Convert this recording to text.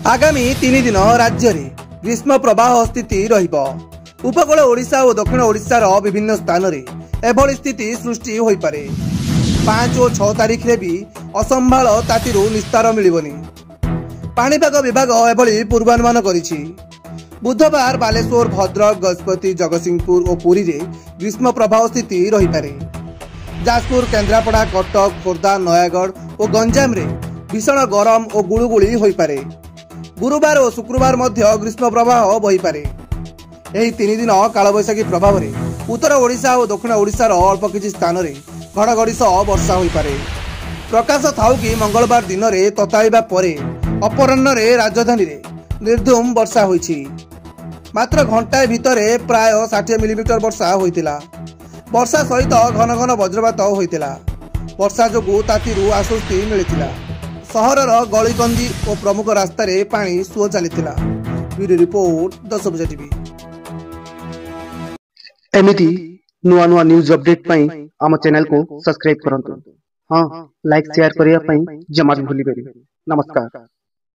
आगामी 3 दिन राज्य में ग्रीष्म प्रवाह स्थिति रहिबो। उपकूल ओडिशा और दक्षिण ओडिशार विभिन्न स्थान में एभली स्थिति सृष्टि होई पारे। 5 और 6 तारिख रे भी असंभाल तातीरू निस्तार मिलिबनी। पाणीपाग विभाग एभली पूर्वानुमान करिछि। बुधवार बालेश्वर, भद्रक, गजपति, जगतसिंहपुर और पुरी रे ग्रीष्म प्रवाह स्थिति रही पारे। जाजपुर, केन्द्रापड़ा, कटक, खोर्धा, नयागढ़ और गंजाम रे भीषण गरम और गुळुगुळी होई पारे। गुरुवार और शुक्रवार मध्य ग्रीष्म प्रवाह बही पारे। एही 3 दिन कालबैशाखी प्रभाव में उत्तर ओडिशा और दक्षिण ओडिशार अल्प किछि स्थान में घड़घड़ी सह वर्षा होई पारे। प्रकाश थाउ कि मंगलवार दिन में तताइबा परे अपराह्न रे राजधानी रे निर्धूम वर्षा होईछि। मात्र घंटाए भितरे प्राय 60 मिलीमीटर वर्षा होइतिला। वर्षा सहित घन घन वज्रपात होइतिला। वर्षा जोगु तातीरू आश्वस्ति मिलितिला। सहरर गलीकंदी और प्रमुख रास्ता रे पानी सुओ चलीतिला। ब्यूरो रिपोर्ट 10 बजे टीवी। एमिति नुआ नुआ न्यूज अपडेट पई आम चैनल को सब्सक्राइब करंतु। हां, लाइक शेयर करिया पई जमा भूली बेरी। नमस्कार।